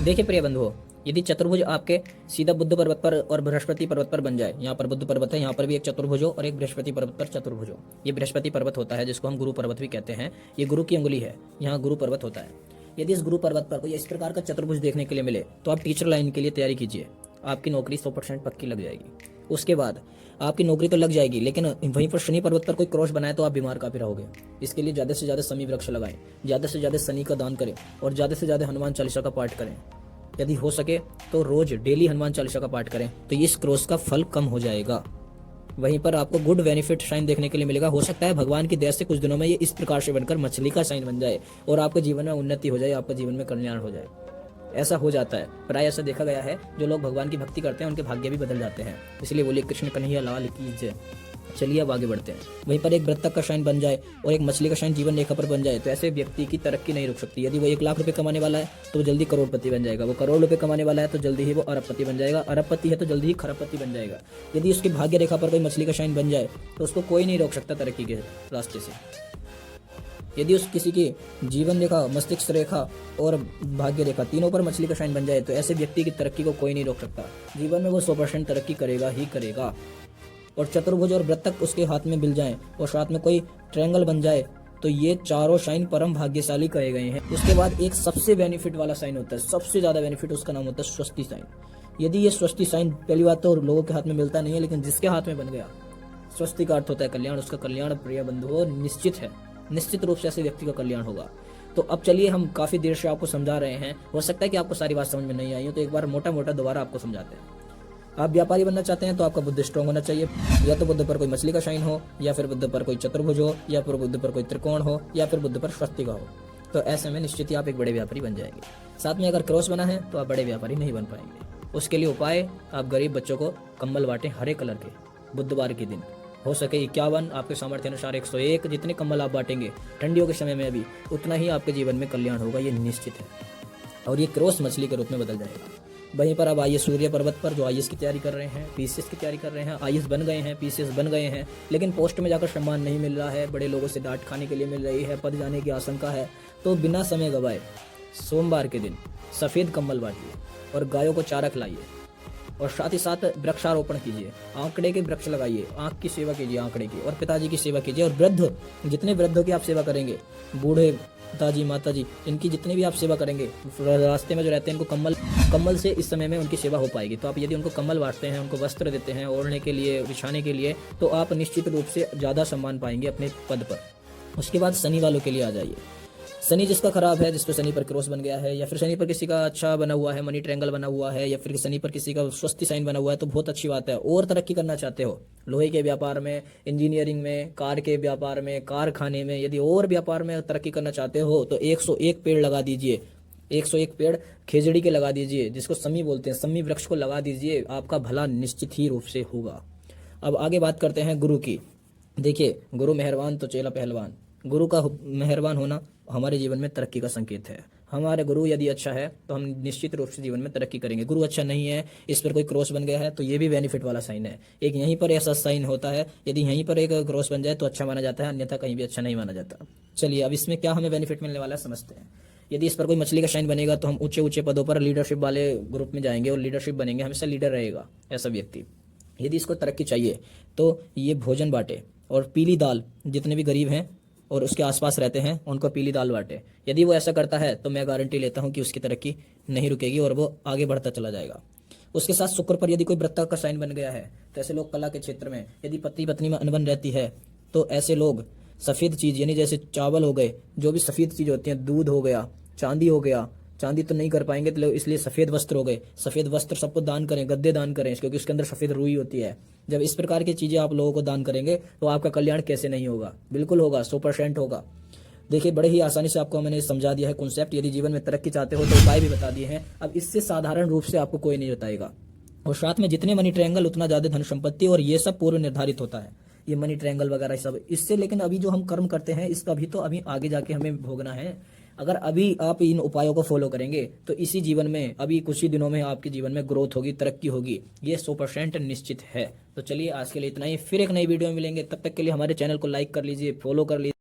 देखिए प्रिय बंधुओं, यदि चतुर्भुज आपके सीधा बुद्ध पर्वत पर और बृहस्पति पर्वत पर बन जाए, यहाँ पर बुद्ध पर्वत है, यहाँ पर भी एक चतुर्भुज हो और एक बृहस्पति पर्वत पर चतुर्भुज हो। ये बृहस्पति पर्वत होता है जिसको हम गुरु पर्वत भी कहते हैं। ये गुरु की अंगुली है, यहाँ गुरु पर्वत होता है। यदि इस गुरु पर्वत पर कोई इस प्रकार का चतुर्भुज देखने के लिए मिले तो आप टीचर लाइन के लिए तैयारी कीजिए। आपकी नौकरी 100% पक्की लग जाएगी। उसके बाद आपकी नौकरी तो लग जाएगी, लेकिन वहीं पर शनि पर्वत पर कोई क्रॉस बनाए तो आप बीमार काफी रहोगे। इसके लिए ज़्यादा से ज़्यादा शनि वृक्ष लगाएं, ज़्यादा से ज़्यादा शनि का दान करें और ज़्यादा से ज़्यादा हनुमान चालीसा का पाठ करें। यदि हो सके तो रोज डेली हनुमान चालीसा का पाठ करें तो इस क्रॉस का फल कम हो जाएगा। वहीं पर आपको गुड बेनिफिट साइन देखने के लिए मिलेगा। हो सकता है भगवान की दया से कुछ दिनों में ये इस प्रकार से बनकर मछली का साइन बन जाए और आपके जीवन में उन्नति हो जाए, आपके जीवन में कल्याण हो जाए। ऐसा हो जाता है, प्राय ऐसा देखा गया है। जो लोग भगवान की भक्ति करते हैं उनके भाग्य भी बदल जाते हैं। इसलिए बोलिए कृष्ण कन्हैया लाल की जय। चलिए अब आगे बढ़ते हैं। वहीं पर एक बत्तख का शाइन बन जाए और एक मछली का शाइन जीवन रेखा पर बन जाए तो ऐसे व्यक्ति की तरक्की नहीं रुक सकती। यदि वो 1 लाख रुपए कमाने वाला है तो वो जल्दी करोड़पति बन जाएगा। वो करोड़ रुपए कमाने वाला है तो जल्दी ही वो अरबपति बन जाएगा। अरबपति है तो जल्दी ही खरबपति बन जाएगा। यदि उसकी भाग्य रेखा पर कोई मछली का शाइन बन जाए तो उसको कोई नहीं रोक सकता तरक्की के रास्ते से। यदि उस किसी की जीवन रेखा, मस्तिष्क रेखा और भाग्य रेखा तीनों पर मछली का शाइन बन जाए तो ऐसे व्यक्ति की तरक्की को कोई नहीं रोक सकता। जीवन में वो 100% तरक्की करेगा ही करेगा। और चतुर्भुज और वृत्तक उसके हाथ में मिल जाए और साथ में कोई ट्रायंगल बन जाए तो ये चारों साइन परम भाग्यशाली कहे गए हैं। उसके बाद एक सबसे बेनिफिट वाला साइन होता है, सबसे ज्यादा बेनिफिट, उसका नाम होता है स्वस्ति साइन। यदि ये स्वस्ति साइन, पहली बात तो लोगों के हाथ में मिलता नहीं है, लेकिन जिसके हाथ में बन गया, स्वस्ति का अर्थ होता है कल्याण, उसका कल्याण प्रिय बंधुओं निश्चित है। निश्चित रूप से ऐसे व्यक्ति का कल्याण होगा। तो अब चलिए, हम काफी देर से आपको समझा रहे हैं, हो सकता है कि आपको सारी बात समझ में नहीं आई हो, तो एक बार मोटा मोटा दोबारा आपको समझाते हैं। आप व्यापारी बनना चाहते हैं तो आपका बुद्ध स्ट्रांग होना चाहिए। या तो बुद्ध पर कोई मछली का शाइन हो, या फिर बुद्ध पर कोई चतुर्भुज हो, या फिर बुद्ध पर कोई त्रिकोण हो, या फिर बुद्ध पर स्वस्तिका हो। तो ऐसे में निश्चित ही आप एक बड़े व्यापारी बन जाएंगे। साथ में अगर क्रॉस बना है तो आप बड़े व्यापारी नहीं बन पाएंगे। उसके लिए उपाय, आप गरीब बच्चों को कंबल बांटें हरे कलर के बुधवार के दिन। हो सके 51, आपके सामर्थ्य अनुसार 101, जितने कंबल आप बांटेंगे ठंडियों के समय में भी, उतना ही आपके जीवन में कल्याण होगा, ये निश्चित है। और ये क्रॉस मछली के रूप में बदल जाएगा। वहीं पर अब आइए सूर्य पर्वत पर, जो आईएएस की तैयारी कर रहे हैं, पीसीएस की तैयारी कर रहे हैं, आईएएस बन गए हैं, पीसीएस बन गए हैं, लेकिन पोस्ट में जाकर सम्मान नहीं मिल रहा है, बड़े लोगों से डांट खाने के लिए मिल रही है, पद जाने की आशंका है, तो बिना समय गवाए सोमवार के दिन सफेद कंबल बांटिए और गायों को चारा खिलाइए और साथ ही साथ वृक्षारोपण कीजिए। आंकड़े के वृक्ष लगाइए, आंख की सेवा कीजिए आंकड़े की, और पिताजी की सेवा कीजिए। और वृद्ध, जितने वृद्धों की आप सेवा करेंगे, बूढ़े पिताजी, माताजी, इनकी जितनी भी आप सेवा करेंगे, रास्ते में जो रहते हैं, इनको कम्बल से इस समय में उनकी सेवा हो पाएगी। तो आप यदि उनको कम्बल बांटते हैं, उनको वस्त्र देते हैं ओढ़ने के लिए, बिछाने के लिए, तो आप निश्चित रूप से ज़्यादा सम्मान पाएंगे अपने पद पर। उसके बाद शनि वालों के लिए आ जाइए। शनि जिसका खराब है, जिस पर शनि पर क्रॉस बन गया है, या फिर शनि पर किसी का अच्छा बना हुआ है, मनी ट्रायंगल बना हुआ है, या फिर शनि पर किसी का स्वस्ति साइन बना हुआ है, तो बहुत अच्छी बात है। और तरक्की करना चाहते हो लोहे के व्यापार में, इंजीनियरिंग में, कार के व्यापार में, कारखाने में, यदि और व्यापार में तरक्की करना चाहते हो तो 101 पेड़ लगा दीजिए। 101 पेड़ खेजड़ी के लगा दीजिए, जिसको समी बोलते हैं, समी वृक्ष को लगा दीजिए। आपका भला निश्चित ही रूप से होगा। अब आगे बात करते हैं गुरु की। देखिए, गुरु मेहरबान तो चेला पहलवान। गुरु का मेहरबान होना हमारे जीवन में तरक्की का संकेत है। हमारे गुरु यदि अच्छा है तो हम निश्चित रूप से जीवन में तरक्की करेंगे। गुरु अच्छा नहीं है, इस पर कोई क्रॉस बन गया है, तो ये भी बेनिफिट वाला साइन है। एक यहीं पर ऐसा साइन होता है, यदि यहीं पर एक क्रॉस बन जाए तो अच्छा माना जाता है, अन्यथा कहीं भी अच्छा नहीं माना जाता। चलिए, अब इसमें क्या हमें बेनिफिट मिलने वाला है समझते हैं। यदि इस पर कोई मछली का शाइन बनेगा तो हम ऊंचे ऊंचे पदों पर लीडरशिप वाले ग्रुप में जाएंगे और लीडरशिप बनेंगे, हमेशा लीडर रहेगा ऐसा व्यक्ति। यदि इसको तरक्की चाहिए तो ये भोजन बांटे और पीली दाल, जितने भी गरीब हैं और उसके आसपास रहते हैं, उनको पीली दाल बांटे। यदि वो ऐसा करता है तो मैं गारंटी लेता हूं कि उसकी तरक्की नहीं रुकेगी और वो आगे बढ़ता चला जाएगा। उसके साथ शुक्र पर यदि कोई वृत्तक का साइन बन गया है तो ऐसे लोग, कला के क्षेत्र में यदि पति पत्नी में अनबन रहती है तो ऐसे लोग सफ़ेद चीज़, यानी जैसे चावल हो गए, जो भी सफ़ेद चीज़ होती हैं, दूध हो गया, चांदी हो गया, चांदी तो नहीं कर पाएंगे तो इसलिए सफ़ेद वस्त्र हो गए, सफ़ेद वस्त्र सबको दान करें, गद्दे दान करें, क्योंकि उसके अंदर सफ़ेद रुई होती है। जब इस प्रकार की चीज़ें आप लोगों को दान करेंगे तो आपका कल्याण कैसे नहीं होगा, बिल्कुल होगा, 100% होगा। देखिए, बड़े ही आसानी से आपको मैंने समझा दिया है कॉन्सेप्ट। यदि जीवन में तरक्की चाहते हो तो उपाय भी बता दिए हैं। अब इससे साधारण रूप से आपको कोई नहीं बताएगा। और साथ में जितने मनी ट्रायंगल उतना ज़्यादा धन संपत्ति, और ये सब पूर्व निर्धारित होता है, ये मनी ट्रायंगल वगैरह सब इससे। लेकिन अभी जो हम कर्म करते हैं इसका भी तो अभी आगे जाके हमें भोगना है। अगर अभी आप इन उपायों को फॉलो करेंगे तो इसी जीवन में, अभी कुछ ही दिनों में आपके जीवन में ग्रोथ होगी, तरक्की होगी, ये 100% निश्चित है। तो चलिए, आज के लिए इतना ही। फिर एक नई वीडियो में मिलेंगे, तब तक के लिए हमारे चैनल को लाइक कर लीजिए, फॉलो कर लीजिए।